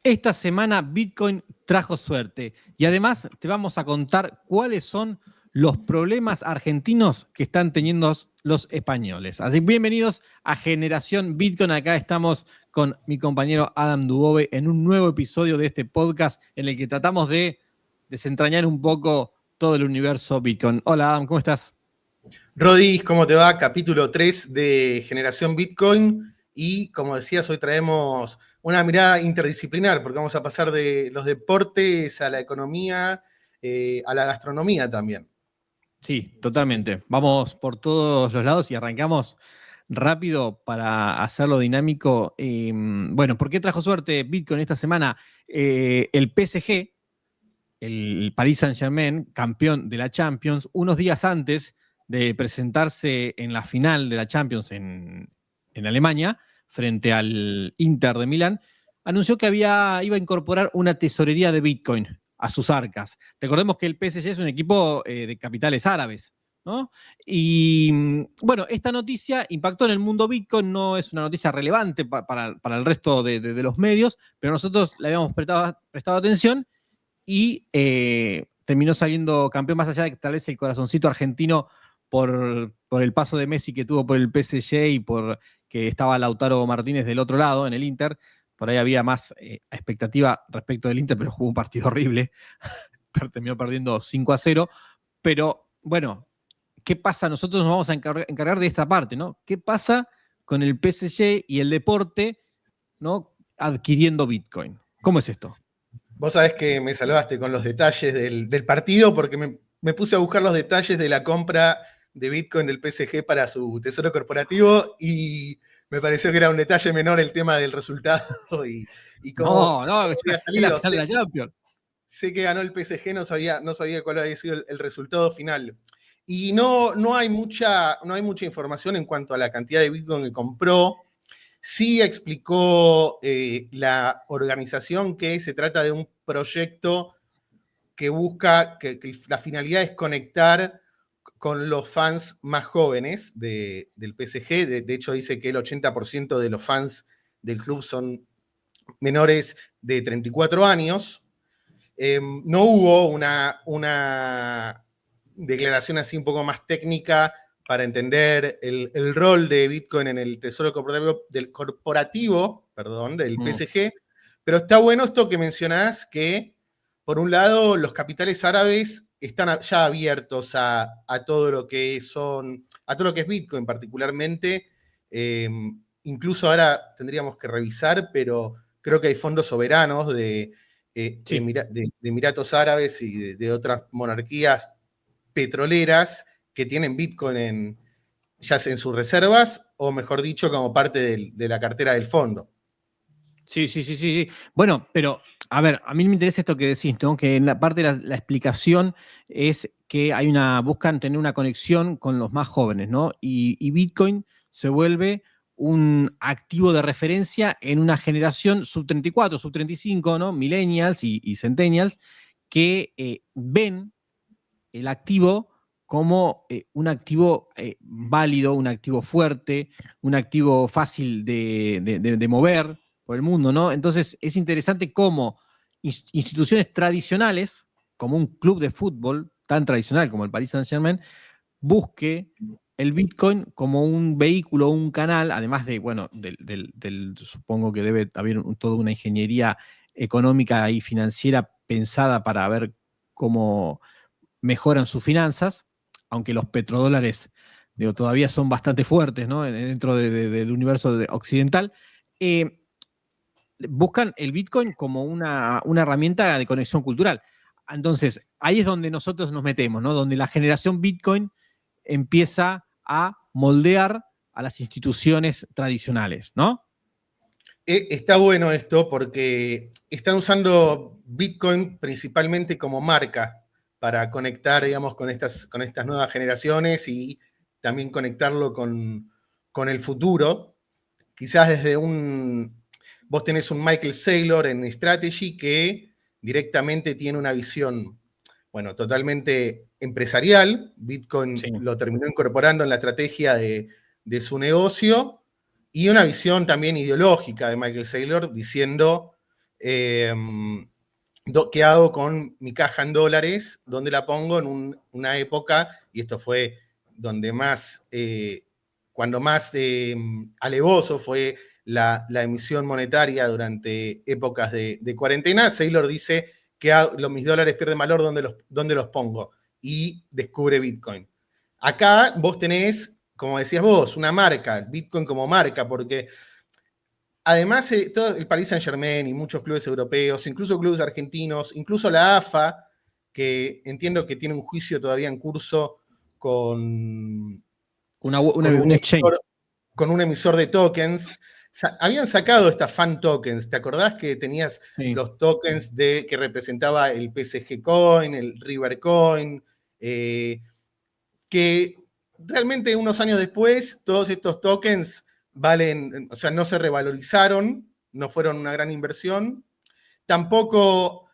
Esta semana Bitcoin trajo suerte y además te vamos a contar cuáles son los problemas argentinos que están teniendo los españoles. Así que bienvenidos a Generación Bitcoin. Acá estamos con mi compañero Adam Dubove en un nuevo episodio de este podcast en el que tratamos de desentrañar un poco todo el universo Bitcoin. Hola Adam, ¿cómo estás? Rodis, ¿cómo te va? Capítulo 3 de Generación Bitcoin. Y como decías, hoy traemos una mirada interdisciplinar, porque vamos a pasar de los deportes a la economía, a la gastronomía también. Sí, totalmente. Vamos por todos los lados y arrancamos rápido para hacerlo dinámico. Bueno, ¿por qué trajo suerte Bitcoin esta semana? El PSG, el Paris Saint-Germain, campeón de la Champions, unos días antes de presentarse en la final de la Champions en Alemania, frente al Inter de Milán, anunció que iba a incorporar una tesorería de Bitcoin a sus arcas. Recordemos que el PSG es un equipo de capitales árabes, ¿no? Y bueno, esta noticia impactó en el mundo Bitcoin, no es una noticia relevante para el resto de los medios, pero nosotros le habíamos prestado atención y terminó saliendo campeón, más allá de que tal vez el corazoncito argentino por el paso de Messi que tuvo por el PSG y por que estaba Lautaro Martínez del otro lado, en el Inter. Por ahí había más expectativa respecto del Inter, pero jugó un partido horrible. Terminó perdiendo 5-0. Pero bueno, ¿qué pasa? Nosotros nos vamos a encargar de esta parte, ¿no? ¿Qué pasa con el PSG y el deporte, ¿no? Adquiriendo Bitcoin? ¿Cómo es esto? Vos sabés que me salvaste con los detalles del partido, porque me puse a buscar los detalles de la compra de Bitcoin del PSG para su tesoro corporativo y me pareció que era un detalle menor el tema del resultado y cómo No, había es la salido. final de la Champions. Sé que ganó el PSG, no sabía cuál había sido el resultado final. Y no hay mucha información en cuanto a la cantidad de Bitcoin que compró. Sí explicó la organización que se trata de un proyecto que busca, que la finalidad es conectar con los fans más jóvenes del PSG. De hecho, dice que el 80% de los fans del club son menores de 34 años. No hubo una declaración así un poco más técnica para entender el rol de Bitcoin en el tesoro corporativo del PSG, pero está bueno esto que mencionás, que por un lado los capitales árabes están ya abiertos a todo lo que a todo lo que es Bitcoin particularmente. Incluso ahora tendríamos que revisar, pero creo que hay fondos soberanos Sí. de Emiratos Árabes y de otras monarquías petroleras que tienen Bitcoin ya sea en sus reservas o, mejor dicho, como parte de la cartera del fondo. Sí. Bueno, pero a ver, a mí me interesa esto que decís, ¿no? Que en la parte de la explicación es que buscan tener una conexión con los más jóvenes, ¿no? Y Bitcoin se vuelve un activo de referencia en una generación sub 34, sub 35, ¿no? Millennials y centennials, que ven el activo como un activo válido, un activo fuerte, un activo fácil de mover por el mundo, ¿no? Entonces es interesante cómo instituciones tradicionales, como un club de fútbol tan tradicional como el Paris Saint-Germain, busque el Bitcoin como un vehículo, un canal, además de, bueno, supongo que debe haber toda una ingeniería económica y financiera pensada para ver cómo mejoran sus finanzas, aunque los petrodólares todavía son bastante fuertes, ¿no? Dentro del universo occidental. Buscan el Bitcoin como una herramienta de conexión cultural. Entonces, ahí es donde nosotros nos metemos, ¿no? Donde la generación Bitcoin empieza a moldear a las instituciones tradicionales, ¿no? Está bueno esto porque están usando Bitcoin principalmente como marca para conectar, digamos, con estas nuevas generaciones y también conectarlo con el futuro. Quizás vos tenés un Michael Saylor en Strategy que directamente tiene una visión, bueno, totalmente empresarial. Bitcoin Sí. lo terminó incorporando en la estrategia de su negocio, y una visión también ideológica de Michael Saylor diciendo ¿Qué hago con mi caja en dólares? ¿Dónde la pongo en una época? Y esto fue donde más, cuando más alevoso fue la emisión monetaria durante épocas de cuarentena. Saylor dice que mis dólares pierden valor, ¿dónde los pongo? Y descubre Bitcoin. Acá vos tenés, como decías vos, una marca, Bitcoin como marca, porque además, todo el Paris Saint-Germain y muchos clubes europeos, incluso clubes argentinos, incluso la AFA, que entiendo que tiene un juicio todavía en curso con, Un exchange. con un emisor de tokens, habían sacado estas fan tokens. ¿Te acordás que tenías Sí. los tokens que representaba el PSG Coin, el River Coin? Que realmente unos años después todos estos tokens valen, o sea, no se revalorizaron, no fueron una gran inversión. Tampoco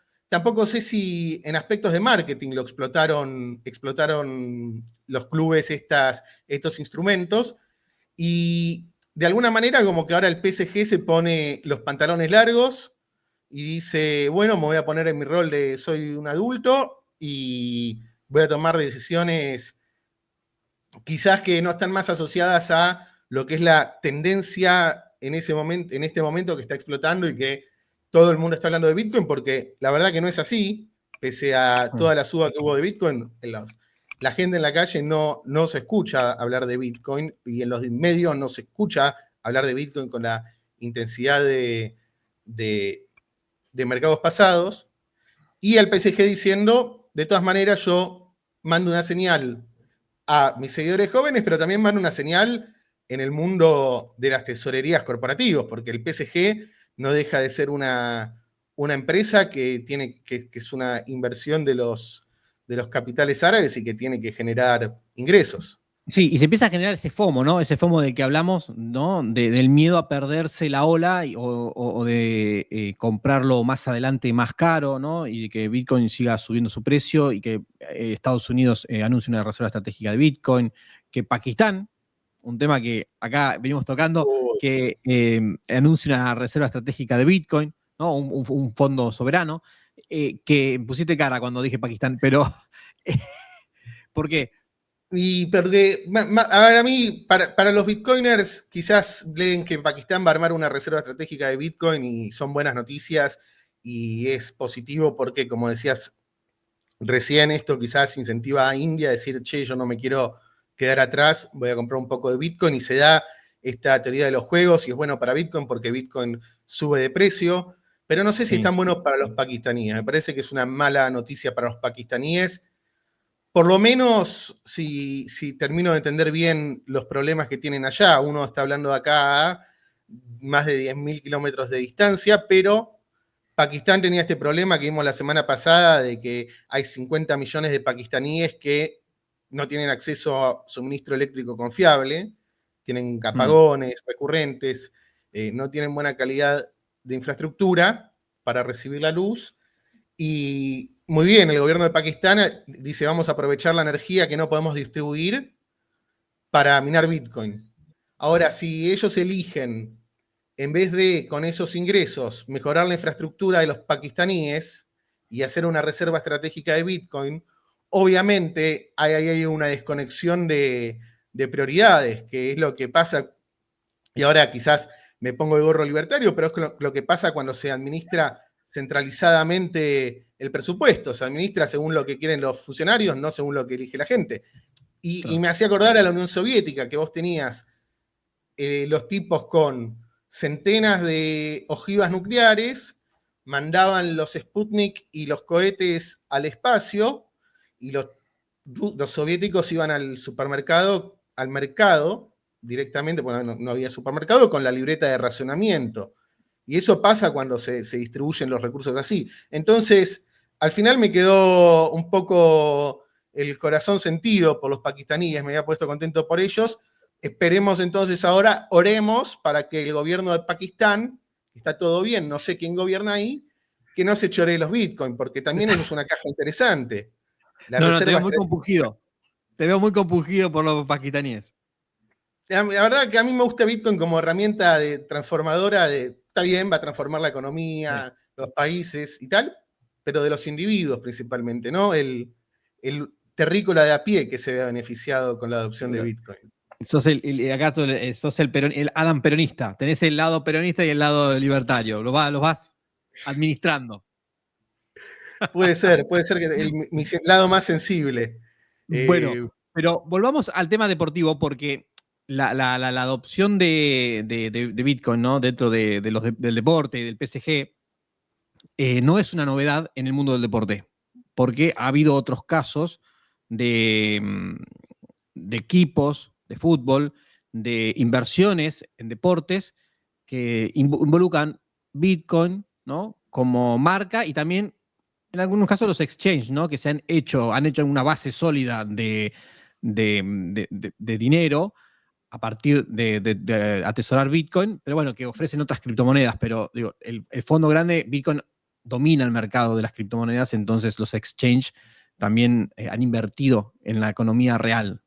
sé si en aspectos de marketing lo explotaron los clubes estos instrumentos, y de alguna manera como que ahora el PSG se pone los pantalones largos y dice, bueno, me voy a poner en mi rol de soy un adulto y voy a tomar decisiones quizás que no están más asociadas a lo que es la tendencia en este momento que está explotando y que todo el mundo está hablando de Bitcoin, porque la verdad que no es así, pese a toda la suba que hubo de Bitcoin, la gente en la calle no se escucha hablar de Bitcoin, y en los medios no se escucha hablar de Bitcoin con la intensidad de mercados pasados, y el PSG diciendo, de todas maneras yo mando una señal a mis seguidores jóvenes, pero también manda una señal en el mundo de las tesorerías corporativas, porque el PSG no deja de ser una empresa que es una inversión de los capitales árabes y que tiene que generar ingresos. Sí, y se empieza a generar ese FOMO, ¿no? Ese FOMO del que hablamos, ¿no? Del miedo a perderse la ola o de comprarlo más adelante más caro, ¿no? Y de que Bitcoin siga subiendo su precio y que Estados Unidos anuncie una reserva estratégica de Bitcoin, que Pakistán, un tema que acá venimos tocando, que anuncie una reserva estratégica de Bitcoin, ¿no? Un fondo soberano, que pusiste cara cuando dije Pakistán, pero ¿por qué? Y porque, a ver, a mí, para los bitcoiners, quizás leen que Pakistán va a armar una reserva estratégica de Bitcoin y son buenas noticias y es positivo porque, como decías recién, esto quizás incentiva a India a decir, che, yo no me quiero quedar atrás, voy a comprar un poco de Bitcoin, y se da esta teoría de los juegos y es bueno para Bitcoin porque Bitcoin sube de precio, pero no sé si es tan bueno para los pakistaníes. Me parece que es una mala noticia para los pakistaníes. Por lo menos, si termino de entender bien los problemas que tienen allá, uno está hablando de acá a más de 10.000 kilómetros de distancia, pero Pakistán tenía este problema que vimos la semana pasada de que hay 50 millones de pakistaníes que no tienen acceso a suministro eléctrico confiable, tienen apagones recurrentes, no tienen buena calidad de infraestructura para recibir la luz. Y muy bien, el gobierno de Pakistán dice, vamos a aprovechar la energía que no podemos distribuir para minar Bitcoin. Ahora, si ellos eligen, en vez de con esos ingresos, mejorar la infraestructura de los pakistaníes y hacer una reserva estratégica de Bitcoin, obviamente hay una desconexión de prioridades, que es lo que pasa, y ahora quizás me pongo el gorro libertario, pero es lo que pasa cuando se administra centralizadamente el presupuesto, se administra según lo que quieren los funcionarios, no según lo que elige la gente. Y me hacía acordar a la Unión Soviética, que vos tenías los tipos con centenas de ojivas nucleares, mandaban los Sputnik y los cohetes al espacio, y los soviéticos iban al supermercado, al mercado, directamente, bueno, no había supermercado, con la libreta de racionamiento. Y eso pasa cuando se distribuyen los recursos así. Entonces, al final me quedó un poco el corazón sentido por los pakistaníes, me había puesto contento por ellos. Esperemos entonces ahora, oremos para que el gobierno de Pakistán, está todo bien, no sé quién gobierna ahí, que no se choree los bitcoins, porque también es una caja interesante. La No, te veo reserva muy compungido. Te veo muy compungido por los pakistaníes. La verdad que a mí me gusta Bitcoin como herramienta transformadora está bien, va a transformar la Sí. economía, los países y tal, pero de los individuos principalmente, ¿no? El terrícola de a pie que se vea beneficiado con la adopción de Bitcoin. Acá sos el Adam peronista. Tenés el lado peronista y el lado libertario. Los vas administrando. Puede ser que mi lado más sensible. Bueno, pero volvamos al tema deportivo porque la adopción de Bitcoin, ¿no? Dentro del deporte, del PSG, no es una novedad en el mundo del deporte, porque ha habido otros casos de, de equipos de fútbol, de inversiones en deportes que involucran Bitcoin, ¿no? Como marca y también en algunos casos los exchanges, ¿no? Que han hecho una base sólida de dinero a partir de atesorar Bitcoin, pero bueno, que ofrecen otras criptomonedas, pero digo, el fondo grande, Bitcoin domina el mercado de las criptomonedas, entonces los exchanges también han invertido en la economía real.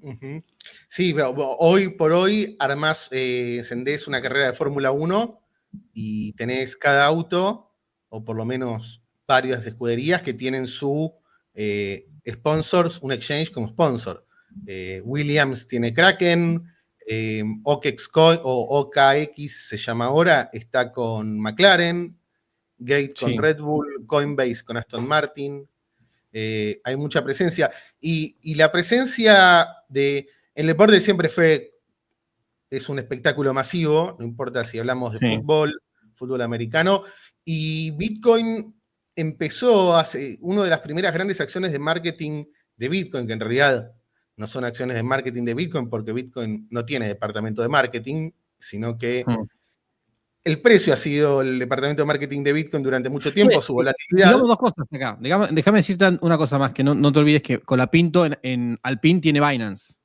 Uh-huh. Sí, hoy por hoy armás, encendés una carrera de Fórmula 1 y tenés cada auto, o por lo menos varias escuderías que tienen su sponsors, un exchange como sponsor. Williams tiene Kraken, OKX se llama ahora, está con McLaren, Gate con Sí. Red Bull, Coinbase con Aston Martin. Hay mucha presencia. Y la presencia de. El deporte siempre es un espectáculo masivo, no importa si hablamos de Sí. fútbol americano. Y Bitcoin empezó hace una de las primeras grandes acciones de marketing de Bitcoin, que en realidad no son acciones de marketing de Bitcoin, porque Bitcoin no tiene departamento de marketing, sino que el precio ha sido el departamento de marketing de Bitcoin durante mucho tiempo, su volatilidad. Digamos dos cosas acá. Déjame decirte una cosa más, que no te olvides que Colapinto en Alpine tiene Binance.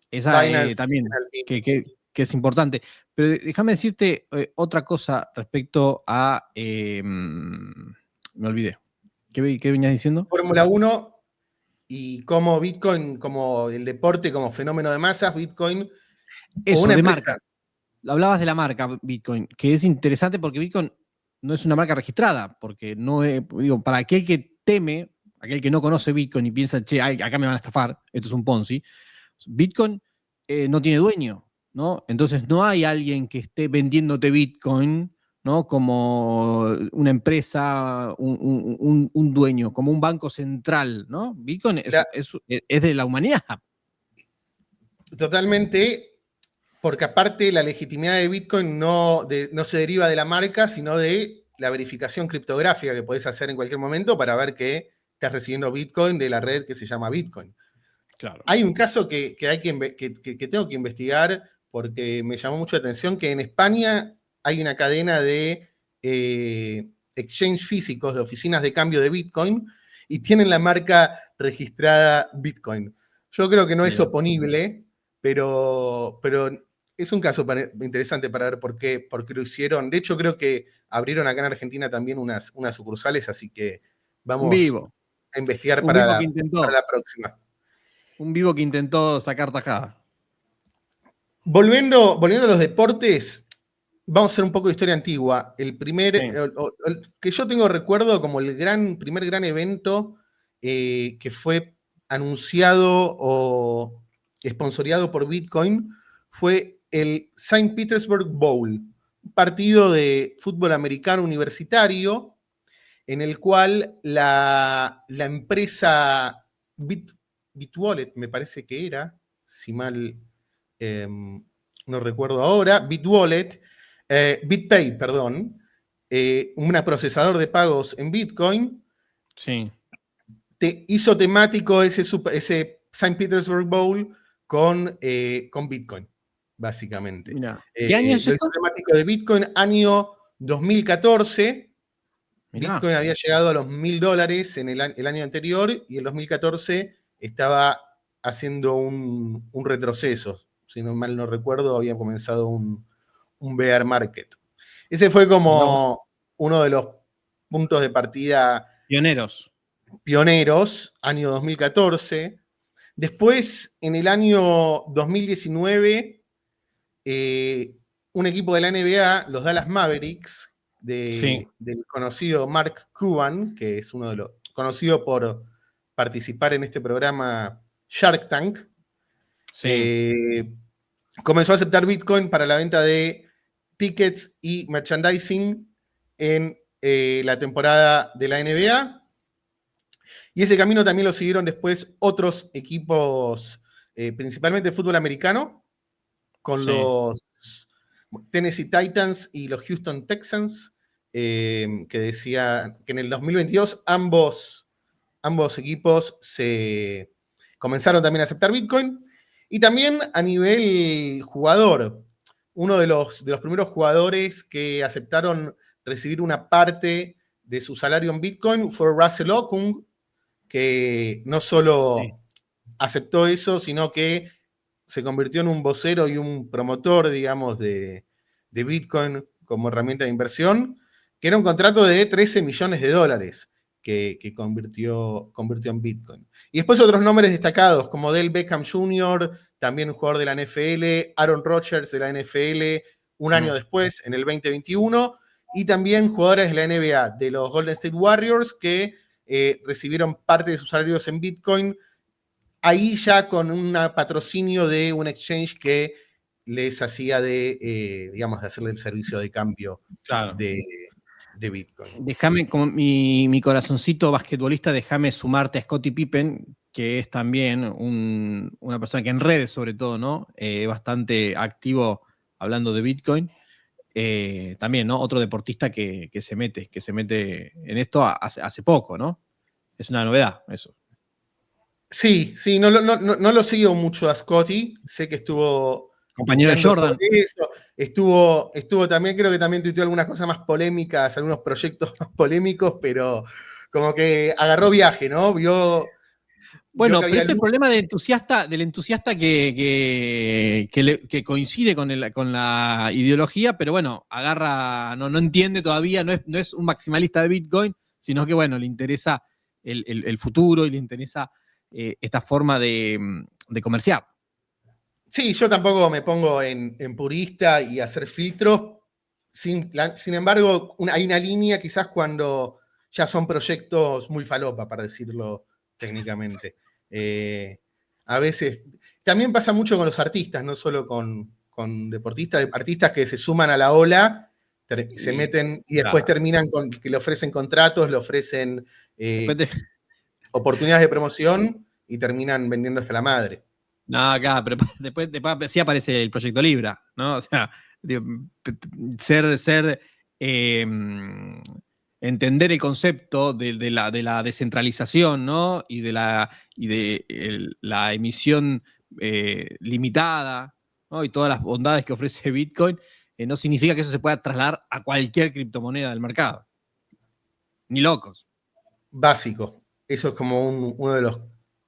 Esa Binance también, que es importante. Pero déjame decirte otra cosa respecto a... me olvidé. ¿Qué venías diciendo? Fórmula 1 y como Bitcoin, como el deporte, como fenómeno de masas, Bitcoin, o Eso, una de empresa. marca. Hablabas de la marca Bitcoin, que es interesante porque Bitcoin no es una marca registrada, porque no es, digo, para aquel que teme, aquel que no conoce Bitcoin y piensa, che, acá me van a estafar, esto es un Ponzi, Bitcoin no tiene dueño, ¿no? Entonces no hay alguien que esté vendiéndote Bitcoin, ¿no? Como una empresa, un dueño, como un banco central, ¿no? Bitcoin es de la humanidad. Totalmente, porque aparte la legitimidad de Bitcoin no se deriva de la marca, sino de la verificación criptográfica que podés hacer en cualquier momento para ver que estás recibiendo Bitcoin de la red que se llama Bitcoin. Claro. Hay un caso que tengo que investigar porque me llamó mucho la atención, que en España hay una cadena de exchange físicos, de oficinas de cambio de Bitcoin, y tienen la marca registrada Bitcoin. Yo creo que no es Bien. oponible, pero es un caso interesante para ver por qué lo hicieron. De hecho, creo que abrieron acá en Argentina también unas sucursales, así que Un vamos vivo. a investigar Un vivo que intentó. para la próxima. Un vivo que intentó sacar tajada. Volviendo a los deportes, vamos a hacer un poco de historia antigua. El que yo tengo recuerdo como el primer gran evento que fue anunciado o esponsoreado por Bitcoin fue el Saint Petersburg Bowl, un partido de fútbol americano universitario en el cual la empresa BitWallet, me parece que era, si mal no recuerdo ahora, BitPay, perdón, un procesador de pagos en Bitcoin, Sí. hizo temático ese St. Petersburg Bowl con Bitcoin, básicamente. Mira, ¿qué año es Lo hizo esto? temático de Bitcoin año 2014. Mirá. Bitcoin había llegado a los $1.000 en el año anterior y en 2014 estaba haciendo un retroceso. Si no mal no recuerdo, había comenzado un bear market. Ese fue como uno de los puntos de partida Pioneros. pioneros, año 2014. Después, en el año 2019, un equipo de la NBA, los Dallas Mavericks, Sí, del conocido Mark Cuban, que es uno de los conocido por participar en este programa Shark Tank. sí, Comenzó a aceptar Bitcoin para la venta de tickets y merchandising en la temporada de la NBA. Y ese camino también lo siguieron después otros equipos, principalmente de fútbol americano, con sí. los Tennessee Titans y los Houston Texans, que decía que en el 2022 ambos equipos se comenzaron también a aceptar Bitcoin. Y también a nivel jugador, uno de los primeros jugadores que aceptaron recibir una parte de su salario en Bitcoin fue Russell Okung, que no Sí. solo aceptó eso, sino que se convirtió en un vocero y un promotor, digamos, de Bitcoin como herramienta de inversión, que era un contrato de 13 millones de dólares que convirtió en Bitcoin. Y después otros nombres destacados, como Del Beckham Jr., también un jugador de la NFL, Aaron Rodgers de la NFL, un año Mm. después, en el 2021, y también jugadores de la NBA, de los Golden State Warriors, que recibieron parte de sus salarios en Bitcoin, ahí ya con un patrocinio de un exchange que les hacía digamos, de hacerle el servicio de cambio Claro. de, de Bitcoin. Déjame, como mi corazoncito basquetbolista, déjame sumarte a Scottie Pippen, que es también una persona que en redes, sobre todo, ¿no? Bastante activo hablando de Bitcoin. También, ¿no? Otro deportista que se mete en esto hace poco, ¿no? Es una novedad, eso. Sí, sí, no lo sigo mucho a Scotty, sé que estuvo Compañero de tuiteando sobre Jordan. eso, estuvo también, creo que también tuiteó algunas cosas más polémicas, algunos proyectos más polémicos, pero como que agarró viaje, ¿no? Vio que Bueno, pero había ese es el luz. problema del entusiasta que coincide con la ideología, pero bueno, agarra, no entiende todavía, no es un maximalista de Bitcoin, sino que bueno, le interesa el futuro y le interesa esta forma de comerciar. Sí, yo tampoco me pongo en purista y hacer filtros. Sin embargo, hay una línea quizás cuando ya son proyectos muy falopa, para decirlo técnicamente. A veces, también pasa mucho con los artistas, no solo con deportistas, artistas que se suman a la ola, se Y, meten y después claro, terminan con que le ofrecen contratos, le ofrecen después eh, oportunidades de promoción y terminan vendiendo hasta la madre. no, acá, pero después sí aparece el proyecto Libra, ¿no? O sea, digo, ser eh, entender el concepto de la descentralización, ¿no? Y de la emisión limitada, ¿no? Y todas las bondades que ofrece Bitcoin, no significa que eso se pueda trasladar a cualquier criptomoneda del mercado. Ni locos. Básico. Eso es como uno de los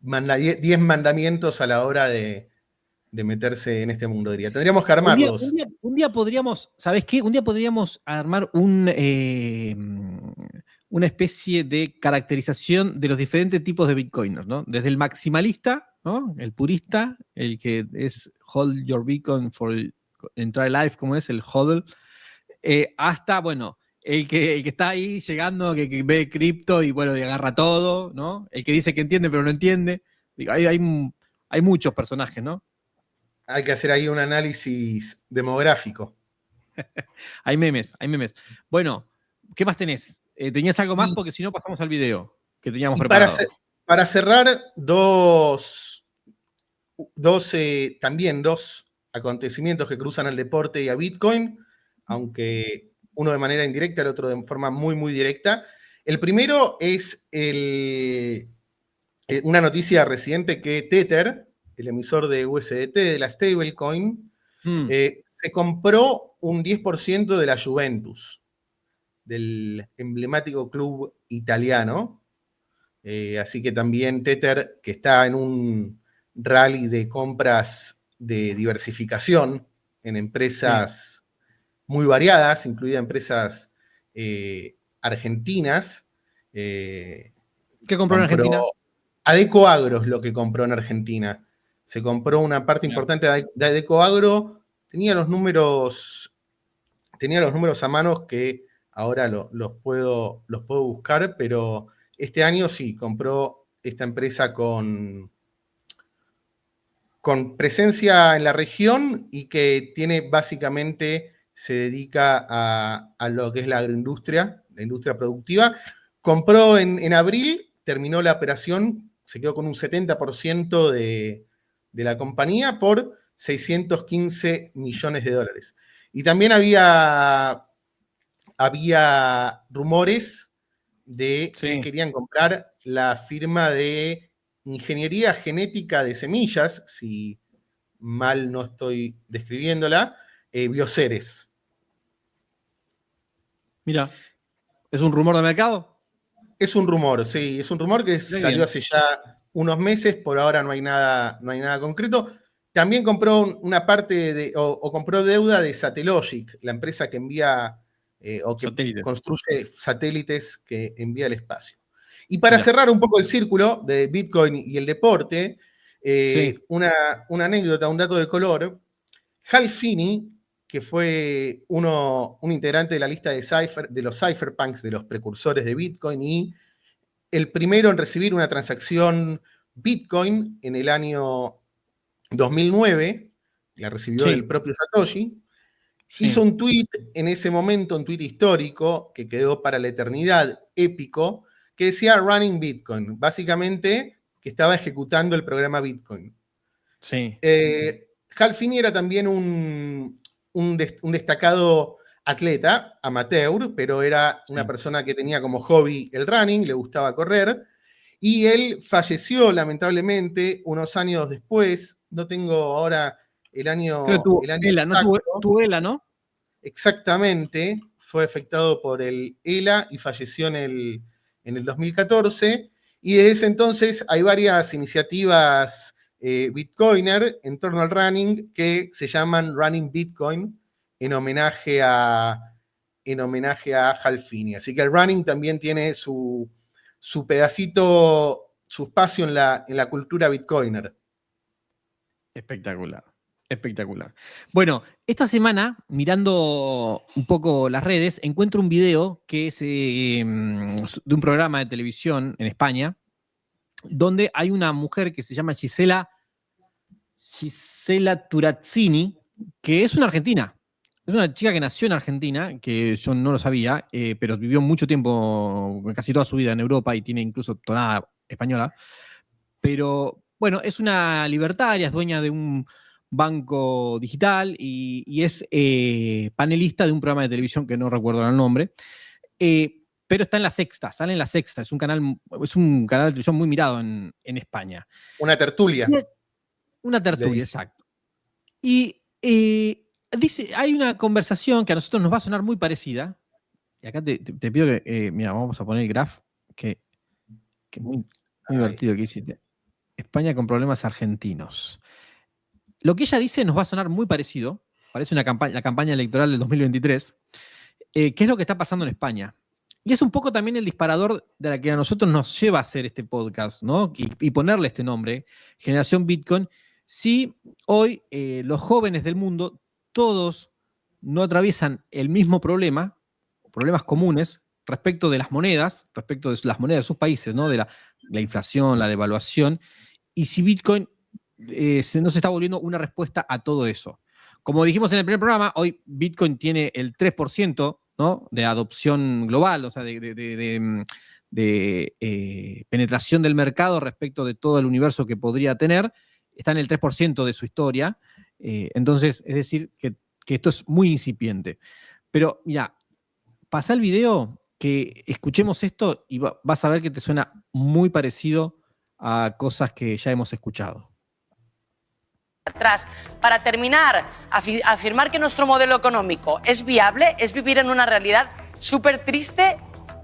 10 mandamientos a la hora de meterse en este mundo, diría. Tendríamos que armarlos. Un día podríamos, ¿sabes qué? Un día podríamos armar una especie de caracterización de los diferentes tipos de bitcoiners, ¿no? Desde el maximalista, ¿no? El purista, el que es hold your bitcoin for entry life, como es el hodl, hasta, bueno, el que está ahí llegando, que ve cripto y, bueno, y agarra todo, ¿no? El que dice que entiende pero no entiende. Digo, hay muchos personajes, ¿no? Hay que hacer ahí un análisis demográfico. Hay memes, hay memes. Bueno, ¿qué más tenés? ¿Tenías algo más? Y, Porque si no, pasamos al video que teníamos y preparado. para cerrar, también dos acontecimientos que cruzan al deporte y a Bitcoin, aunque uno de manera indirecta, el otro de forma muy, muy directa. El primero es una noticia reciente que Tether, el emisor de USDT, de la stablecoin, Mm, se compró un 10% de la Juventus, del emblemático club italiano. Así que también Tether, que está en un rally de compras de diversificación en sí. empresas muy variadas, incluidas empresas argentinas, ¿Qué compró en compró Argentina? Adeco Agro es lo que compró en Argentina. Se compró una parte Mirá. importante de Adeco Agro. Tenía los números a manos que ahora los puedo buscar, pero este año sí, compró esta empresa con presencia en la región y que básicamente se dedica a lo que es la agroindustria, la industria productiva. Compró en abril, terminó la operación, se quedó con un 70% de la compañía por 615 millones de dólares. Y también había rumores de que querían comprar la firma de ingeniería genética de semillas, si mal no estoy describiéndola, Bioceres. Mira, ¿es un rumor de mercado? Es un rumor, sí, es un rumor que salió hace ya unos meses, por ahora no hay nada concreto. También compró una parte o compró deuda de Satellogic, la empresa que envía o que construye satélites que envía al espacio. Y para cerrar un poco el círculo de Bitcoin y el deporte, una anécdota, un dato de color. Hal Finney, que fue un integrante de la lista de los cypherpunks, de los precursores de Bitcoin, y el primero en recibir una transacción Bitcoin en el año 2009, la recibió del propio Satoshi, hizo un tweet en ese momento, un tweet histórico, que quedó para la eternidad, épico, que decía Running Bitcoin, básicamente que estaba ejecutando el programa Bitcoin. Sí. Hal Finney era también un destacado atleta, amateur, pero era una persona que tenía como hobby el running, le gustaba correr, y él falleció lamentablemente unos años después, no tengo ahora el año, ELA, exacto. ¿no? Tuvo ELA, ¿no? Exactamente, fue afectado por el ELA y falleció en el 2014, y desde ese entonces hay varias iniciativas Bitcoiner en torno al running que se llaman Running Bitcoin en homenaje a Hal Finney. Así que el running también tiene su pedacito, su espacio en la cultura Bitcoiner. Espectacular, espectacular. Bueno, esta semana, mirando un poco las redes, encuentro un video que es de un programa de televisión en España, donde hay una mujer que se llama Gisela Turazzini, que es una argentina. Es una chica que nació en Argentina, que yo no lo sabía, pero vivió mucho tiempo, casi toda su vida en Europa y tiene incluso tonada española. Pero bueno, es una libertaria, es dueña de un banco digital y es panelista de un programa de televisión que no recuerdo el nombre. Pero está en La Sexta, sale en La Sexta, es un canal de televisión muy mirado en España. Una tertulia. Una tertulia, exacto. Y dice, hay una conversación que a nosotros nos va a sonar muy parecida, y acá te pido que, mira, vamos a poner el graph, que muy divertido que hiciste. España con problemas argentinos. Lo que ella dice nos va a sonar muy parecido, parece la campaña electoral del 2023, ¿qué es lo que está pasando en España? Y es un poco también el disparador de la que a nosotros nos lleva a hacer este podcast, ¿no? Y ponerle este nombre, Generación Bitcoin, si hoy los jóvenes del mundo, todos no atraviesan el mismo problema, problemas comunes, respecto de las monedas, respecto de las monedas de sus países, ¿no? De la inflación, la devaluación, y si Bitcoin no se está volviendo una respuesta a todo eso. Como dijimos en el primer programa, hoy Bitcoin tiene el 3%, ¿no? De adopción global, o sea, de penetración del mercado respecto de todo el universo que podría tener, está en el 3% de su historia. Entonces, es decir, que esto es muy incipiente. Pero, mira, pasá el video, que escuchemos esto y vas a ver que te suena muy parecido a cosas que ya hemos escuchado. Atrás. Para terminar, afirmar que nuestro modelo económico es viable es vivir en una realidad súper triste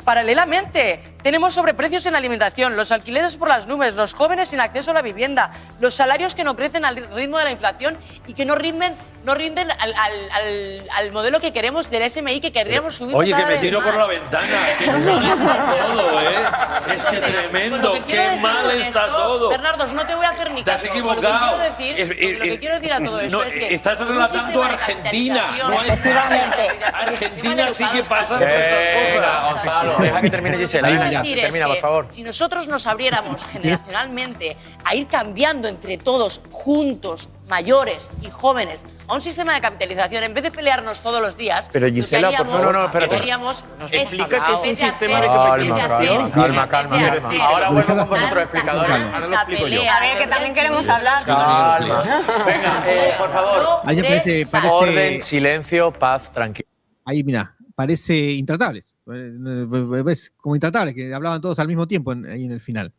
paralelamente. Tenemos sobreprecios en la alimentación, los alquileres por las nubes, los jóvenes sin acceso a la vivienda, los salarios que no crecen al ritmo de la inflación y que no rinden al modelo que queremos del SMI que querríamos subir. Oye, que me tiro por la ventana. Qué mal está todo, ¿eh? Es que tremendo. Qué mal está todo. Bernardo, no te voy a hacer ni caso. Te has equivocado. Lo que quiero decir a todo esto es que estás relatando a Argentina, no a España. Argentina sí que pasa ciertas cosas. Gonzalo, deja que termine Gisela. Termina, por favor. Si nosotros nos abriéramos generacionalmente a ir cambiando entre todos, juntos, mayores y jóvenes, a un sistema de capitalización, en vez de pelearnos todos los días, pero Gisela, por favor, no, espérate. Explica que es un sistema de capitalización. Calma. Ahora vuelvo con vosotros, explicadores. Ahora lo explico yo. A ver, que también queremos hablar. Calma. Venga, por favor. Ahí parece orden, silencio, paz, tranquilo. Ahí, mira, parece Intratables. ¿Ves? Como Intratables, que hablaban todos al mismo tiempo ahí en el final.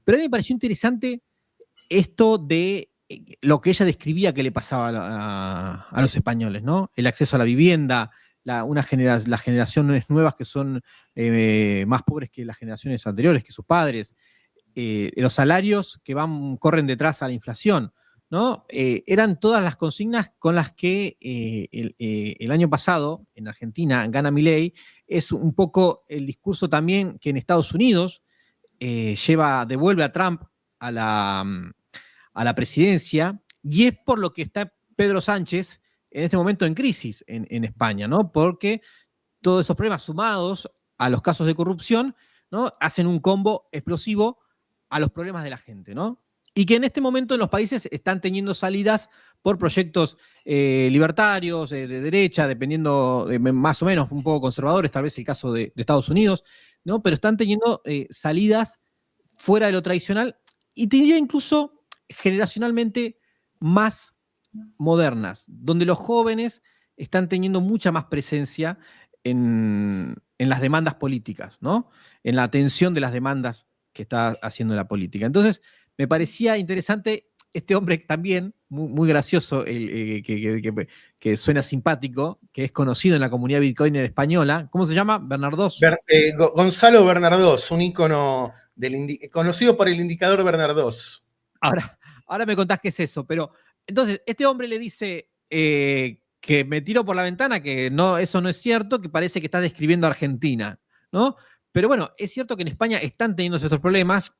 Pero a mí me pareció interesante esto de lo que ella describía que le pasaba a los españoles, ¿no? El acceso a la vivienda, las generaciones nuevas que son más pobres que las generaciones anteriores, que sus padres, los salarios que corren detrás a la inflación, ¿no? Eran todas las consignas con las que el año pasado en Argentina gana Milei. Es un poco el discurso también que en Estados Unidos devuelve a Trump a la presidencia, y es por lo que está Pedro Sánchez en este momento en crisis en España, ¿no? Porque todos esos problemas sumados a los casos de corrupción, ¿no? Hacen un combo explosivo a los problemas de la gente, ¿no? Y que en este momento en los países están teniendo salidas por proyectos libertarios, de derecha, dependiendo, más o menos, un poco conservadores, tal vez el caso de Estados Unidos, ¿no? Pero están teniendo salidas fuera de lo tradicional y te diría incluso generacionalmente más modernas, donde los jóvenes están teniendo mucha más presencia en las demandas políticas, ¿no? En la atención de las demandas que está haciendo la política. Entonces, me parecía interesante este hombre también, muy gracioso, que suena simpático, que es conocido en la comunidad bitcoiner española. ¿Cómo se llama? Bernardos. Gonzalo Bernardos, un ícono conocido por el indicador Bernardos. Ahora me contás qué es eso, pero entonces este hombre le dice que me tiro por la ventana, que no, eso no es cierto, que parece que está describiendo a Argentina, ¿no? Pero bueno, es cierto que en España están teniendo estos problemas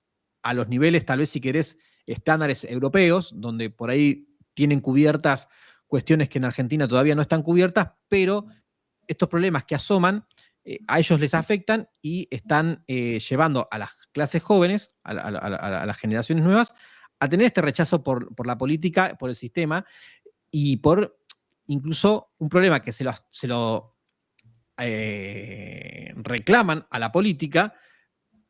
a los niveles, tal vez si querés, estándares europeos, donde por ahí tienen cubiertas cuestiones que en Argentina todavía no están cubiertas, pero estos problemas que asoman a ellos les afectan y están llevando a las clases jóvenes, a las generaciones nuevas, a tener este rechazo por la política, por el sistema y por incluso un problema que se lo reclaman a la política,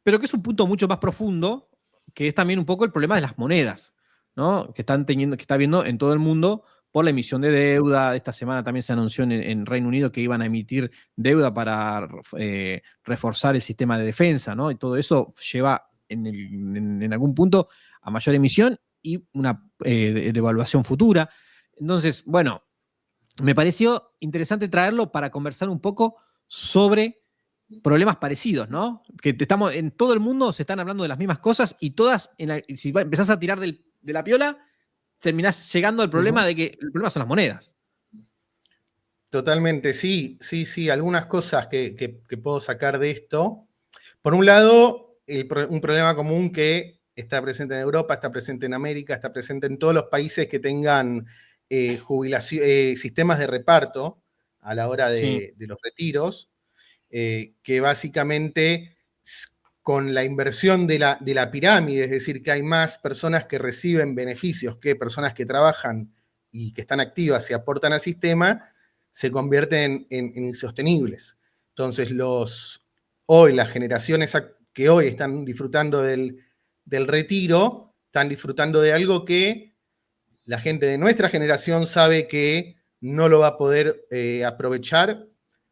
pero que es un punto mucho más profundo, que es también un poco el problema de las monedas, ¿no? Que está viendo en todo el mundo por la emisión de deuda. Esta semana también se anunció en Reino Unido que iban a emitir deuda para reforzar el sistema de defensa, ¿no? Y todo eso lleva en algún punto a mayor emisión y una devaluación futura. Entonces, bueno, me pareció interesante traerlo para conversar un poco sobre problemas parecidos, ¿no? Que en todo el mundo se están hablando de las mismas cosas y todas, si empezás a tirar de la piola, terminás llegando al problema de que el problema son las monedas. Totalmente, sí. Algunas cosas que puedo sacar de esto. Por un lado, un problema común que está presente en Europa, está presente en América, está presente en todos los países que tengan sistemas de reparto a la hora de los retiros, que básicamente con la inversión de la pirámide, es decir, que hay más personas que reciben beneficios que personas que trabajan y que están activas y aportan al sistema, se convierten en insostenibles. Entonces, hoy las generaciones que hoy están disfrutando del retiro, están disfrutando de algo que la gente de nuestra generación sabe que no lo va a poder aprovechar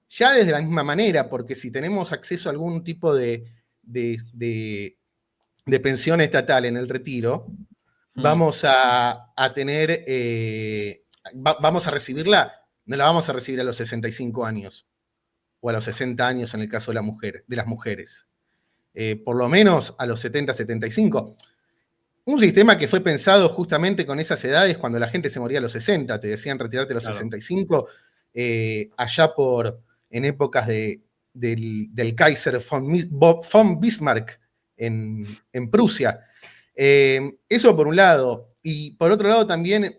ya desde la misma manera, porque si tenemos acceso a algún tipo de pensión estatal en el retiro, vamos a tener, vamos a recibirla, no la vamos a recibir a los 65 años, o a los 60 años en el caso de las mujeres. por lo menos a los 70, 75. Un sistema que fue pensado justamente con esas edades cuando la gente se moría a los 60, te decían retirarte a los 65, allá en épocas del Kaiser von Bismarck en Prusia. Eso por un lado. Y por otro lado también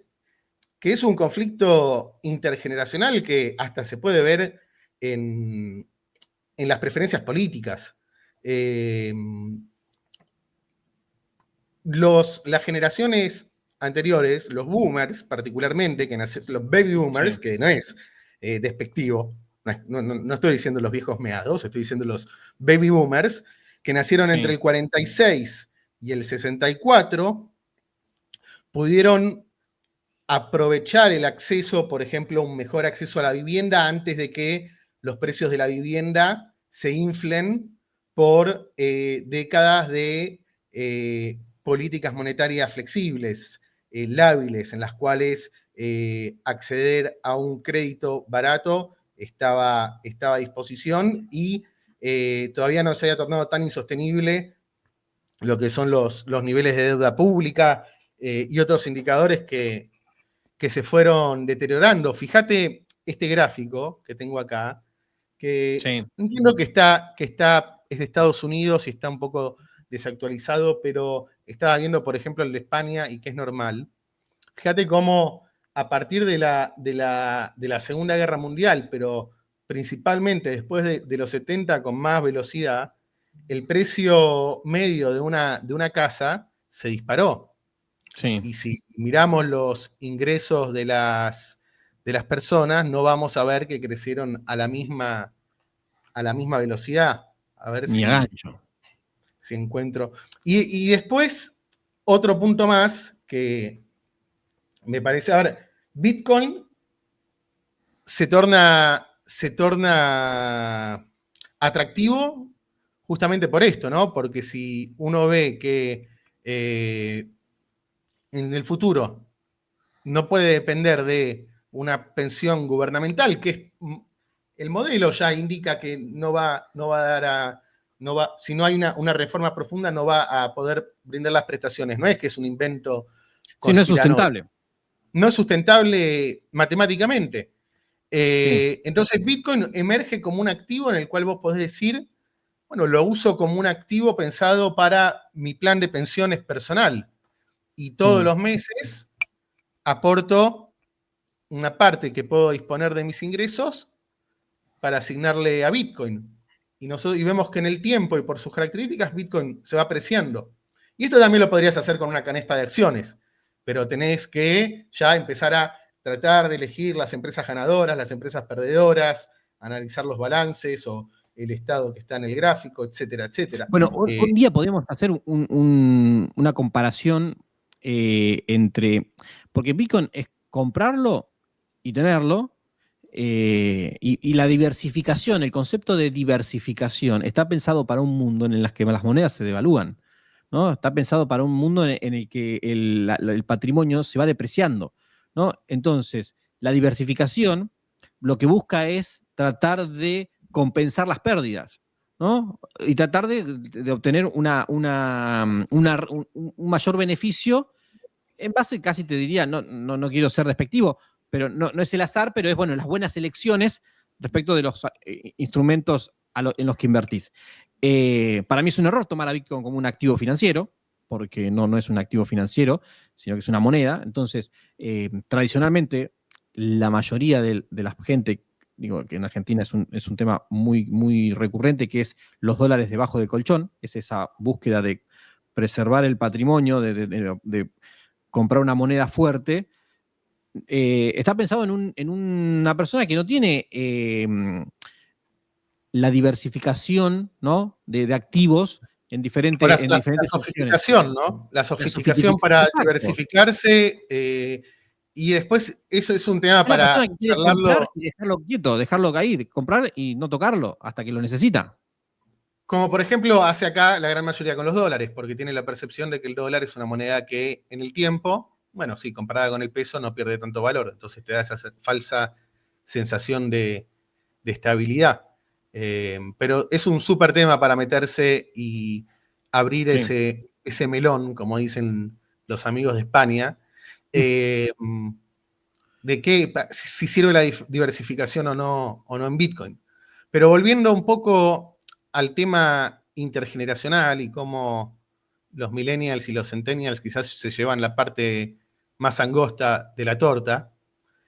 que es un conflicto intergeneracional que hasta se puede ver en las preferencias políticas. Las generaciones anteriores, los boomers particularmente, los baby boomers, Sí. que no es despectivo, no estoy diciendo los viejos meados, estoy diciendo los baby boomers, que nacieron Sí. entre el 46 y el 64, pudieron aprovechar el acceso, por ejemplo, un mejor acceso a la vivienda antes de que los precios de la vivienda se inflen por décadas de políticas monetarias flexibles, lábiles, en las cuales acceder a un crédito barato estaba a disposición y todavía no se había tornado tan insostenible lo que son los niveles de deuda pública y otros indicadores que se fueron deteriorando. Fíjate este gráfico que tengo acá, que Sí. entiendo que es de Estados Unidos y está un poco desactualizado, pero estaba viendo, por ejemplo, el de España y que es normal. Fíjate cómo a partir de la Segunda Guerra Mundial, pero principalmente después de los 70 con más velocidad, el precio medio de una casa se disparó. Sí. Y si miramos los ingresos de las personas, no vamos a ver que crecieron a la misma velocidad. A ver Ni a gancho. si encuentro. Y después, otro punto más que me parece. A ver, Bitcoin se torna atractivo justamente por esto, ¿no? Porque si uno ve que en el futuro no puede depender de una pensión gubernamental, el modelo ya indica que si no hay una reforma profunda, no va a poder brindar las prestaciones. No es que es un invento Sí, no es conspiranoico. sustentable. No es sustentable matemáticamente. Sí. Entonces Bitcoin emerge como un activo en el cual vos podés decir, bueno, lo uso como un activo pensado para mi plan de pensiones personal. Y todos los meses aporto una parte que puedo disponer de mis ingresos para asignarle a Bitcoin. Y vemos que en el tiempo y por sus características, Bitcoin se va apreciando. Y esto también lo podrías hacer con una canasta de acciones, pero tenés que ya empezar a tratar de elegir las empresas ganadoras, las empresas perdedoras, analizar los balances o el estado que está en el gráfico, etcétera, etcétera. Bueno, un día podemos hacer una comparación porque Bitcoin es comprarlo y tenerlo, y la diversificación, el concepto de diversificación, está pensado para un mundo en el que las monedas se devalúan, ¿no? Está pensado para un mundo en el que el patrimonio se va depreciando, ¿no? Entonces, la diversificación lo que busca es tratar de compensar las pérdidas, ¿no? Y tratar de obtener un mayor beneficio en base, casi te diría, no quiero ser despectivo, pero no es el azar, pero es, bueno, las buenas elecciones respecto de los instrumentos en los que invertís. Para mí es un error tomar a Bitcoin como un activo financiero, porque no es un activo financiero, sino que es una moneda. Entonces, tradicionalmente, la mayoría de la gente, digo que en Argentina es un tema muy, muy recurrente, que es los dólares debajo del colchón, es esa búsqueda de preservar el patrimonio, de comprar una moneda fuerte. Está pensado en una persona que no tiene la diversificación, ¿no? de activos en diferentes la opciones. sofisticación, ¿no? La sofisticación para Exacto. diversificarse. Y después, eso es un tema Es la para persona que quiere charlarlo. comprar y dejarlo quieto, dejarlo caer, comprar y no tocarlo hasta que lo necesita. Como por ejemplo hace acá la gran mayoría con los dólares, porque tiene la percepción de que el dólar es una moneda que en el tiempo, bueno, sí, comparada con el peso, no pierde tanto valor. Entonces te da esa falsa sensación de estabilidad. Pero es un súper tema para meterse y abrir Sí. ese melón, como dicen los amigos de España, de si sirve la diversificación o no en Bitcoin. Pero volviendo un poco al tema intergeneracional y cómo los millennials y los centennials quizás se llevan la parte más angosta de la torta,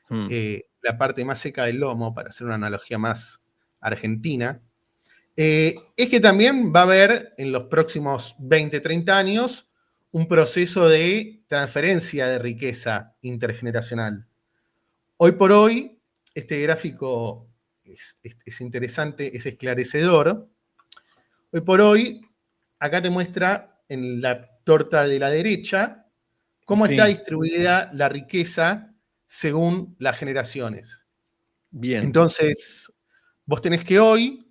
la parte más seca del lomo, para hacer una analogía más argentina, es que también va a haber en los próximos 20, 30 años un proceso de transferencia de riqueza intergeneracional. Hoy por hoy, este gráfico es interesante, es esclarecedor. Hoy por hoy, acá te muestra en la torta de la derecha cómo está distribuida la riqueza según las generaciones. Bien. Entonces, vos tenés que hoy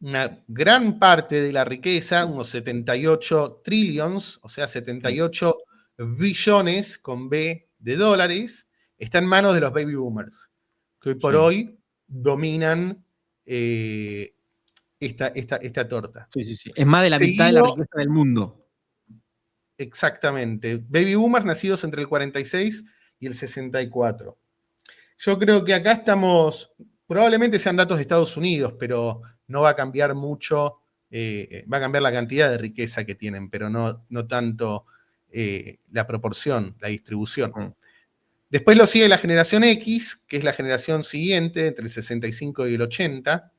una gran parte de la riqueza, unos 78 trillions, o sea, 78 billones con B de dólares, está en manos de los baby boomers, que hoy por hoy dominan esta torta. Sí. Es más de la mitad de la riqueza del mundo. Exactamente. Baby boomers nacidos entre el 46 y el 64. Yo creo que acá estamos, probablemente sean datos de Estados Unidos, pero no va a cambiar mucho, va a cambiar la cantidad de riqueza que tienen, pero no tanto la proporción, la distribución. Después lo sigue la generación X, que es la generación siguiente, entre el 65 y el 80,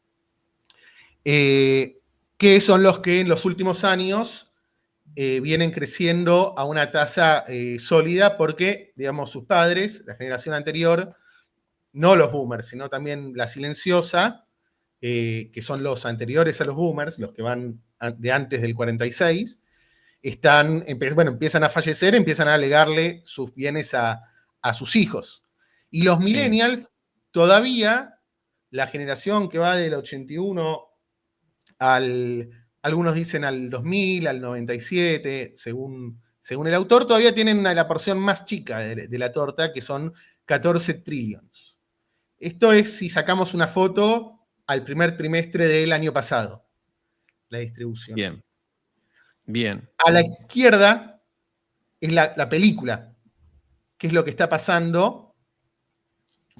que son los que en los últimos años vienen creciendo a una tasa sólida porque, digamos, sus padres, la generación anterior, no los boomers, sino también la silenciosa, que son los anteriores a los boomers, los que van de antes del 46, empiezan a fallecer, empiezan a legarle sus bienes a sus hijos. Y los millennials, todavía, la generación que va del 81 algunos dicen al 2000, al 97, según el autor, todavía tienen la porción más chica de la torta, que son 14 trillions. Esto es si sacamos una foto al primer trimestre del año pasado, la distribución. Bien. A la izquierda es la película, qué es lo que está pasando,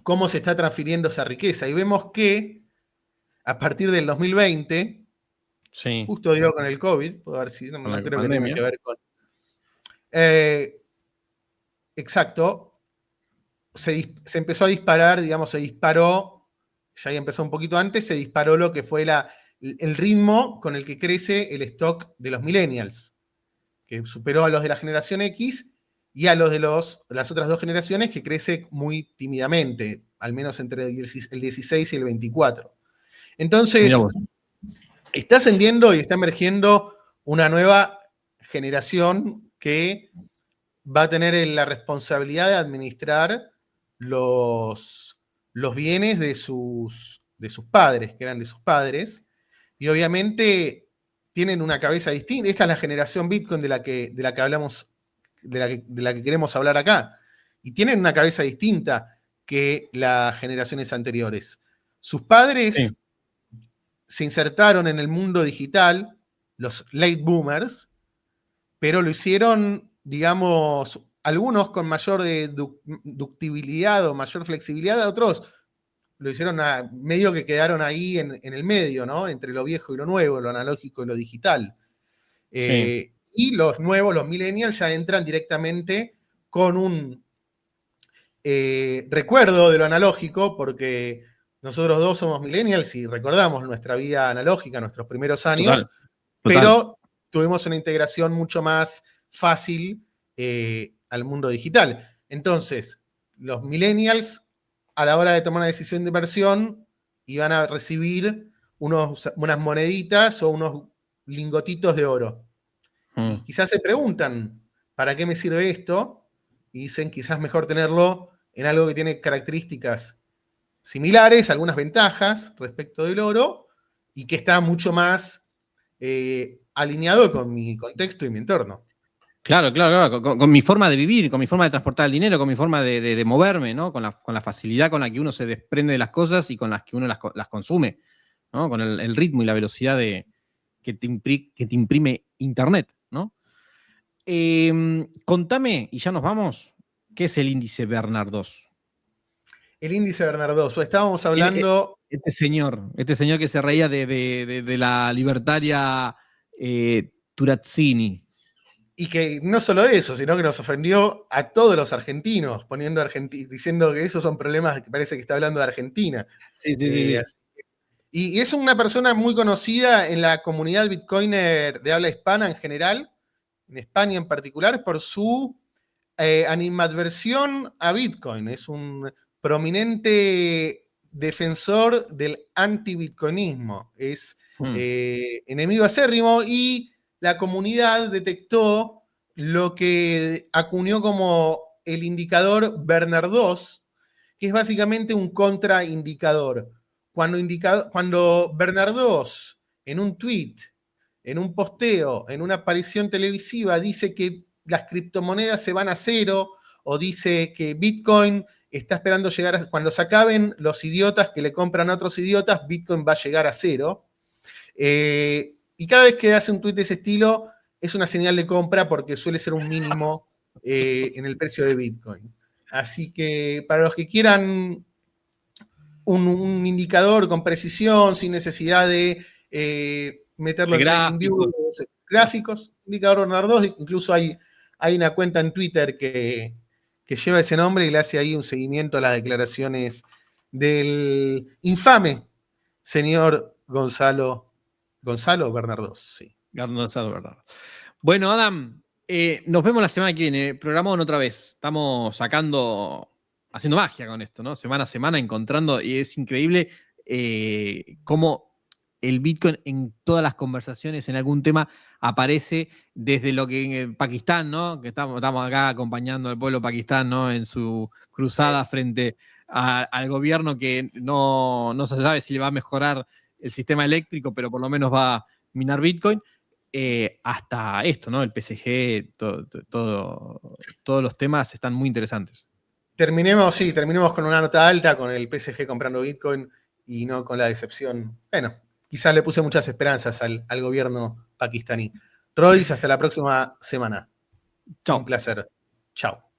cómo se está transfiriendo esa riqueza. Y vemos que a partir del 2020, justo digo con el COVID, puedo ver si no creo que tenga que ver con... exacto. Se empezó a disparar, digamos, se disparó, ya empezó un poquito antes, se disparó lo que fue el ritmo con el que crece el stock de los millennials, que superó a los de la generación X y a los de las otras dos generaciones, que crece muy tímidamente, al menos entre el 16 y el 24. Entonces, está ascendiendo y está emergiendo una nueva generación que va a tener la responsabilidad de administrar los bienes de sus padres, que eran de sus padres, y obviamente tienen una cabeza distinta. Esta es la generación Bitcoin de la que hablamos, de la que queremos hablar acá, y tienen una cabeza distinta que las generaciones anteriores. Sus padres se insertaron en el mundo digital, los late boomers, pero lo hicieron, digamos, algunos con mayor ductibilidad o mayor flexibilidad, otros lo hicieron medio que quedaron ahí en el medio, ¿no? Entre lo viejo y lo nuevo, lo analógico y lo digital. Y los nuevos, los millennials, ya entran directamente con un recuerdo de lo analógico, porque nosotros dos somos millennials y recordamos nuestra vida analógica, nuestros primeros años, pero tuvimos una integración mucho más fácil al mundo digital. Entonces, los millennials, a la hora de tomar una decisión de inversión, iban a recibir unas moneditas o unos lingotitos de oro. Y quizás se preguntan, ¿para qué me sirve esto? Y dicen, quizás mejor tenerlo en algo que tiene características similares, algunas ventajas respecto del oro, y que está mucho más alineado con mi contexto y mi entorno. Claro, con mi forma de vivir, con mi forma de transportar el dinero, con mi forma de moverme, ¿no? Con la facilidad con la que uno se desprende de las cosas y con las que uno las consume. ¿no? Con el ritmo y la velocidad que te imprime Internet, ¿no? Contame, y ya nos vamos, ¿qué es el índice Bernard 2? El índice Bernardo. Estábamos hablando. Este señor que se reía de la libertaria Turazzini. Y que no solo eso, sino que nos ofendió a todos los argentinos, diciendo que esos son problemas que parece que está hablando de Argentina. Sí. Y es una persona muy conocida en la comunidad bitcoiner de habla hispana en general, en España en particular, por su animadversión a Bitcoin. Es un prominente defensor del anti-bitcoinismo. Es enemigo acérrimo y la comunidad detectó lo que acuñó como el indicador Bernard 2, que es básicamente un contraindicador. Cuando Bernard 2 en un tweet, en un posteo, en una aparición televisiva dice que las criptomonedas se van a cero, o dice que Bitcoin está esperando llegar cuando se acaben los idiotas que le compran a otros idiotas, Bitcoin va a llegar a cero. Y cada vez que hace un tweet de ese estilo, es una señal de compra porque suele ser un mínimo en el precio de Bitcoin. Así que para los que quieran un indicador con precisión, sin necesidad de meterlo en TradingView, gráficos, indicador Bernard 2, incluso hay una cuenta en Twitter que lleva ese nombre y le hace ahí un seguimiento a las declaraciones del infame señor Gonzalo Bernard 2, sí. Gonzalo Bernardo. Bueno, Adam, nos vemos la semana que viene. Programamos otra vez. Estamos haciendo magia con esto, ¿no? Semana a semana encontrando, y es increíble cómo el Bitcoin en todas las conversaciones, en algún tema, aparece desde lo que en Pakistán, ¿no? Que estamos acá acompañando al pueblo pakistán, ¿no? En su cruzada frente al gobierno que no se sabe si le va a mejorar el sistema eléctrico, pero por lo menos va a minar Bitcoin. Hasta esto, ¿no? El PSG, todos los temas están muy interesantes. Terminemos con una nota alta, con el PSG comprando Bitcoin y no con la decepción. Bueno, quizás le puse muchas esperanzas al gobierno pakistaní. Royce, hasta la próxima semana. Chao. Un placer. Chao.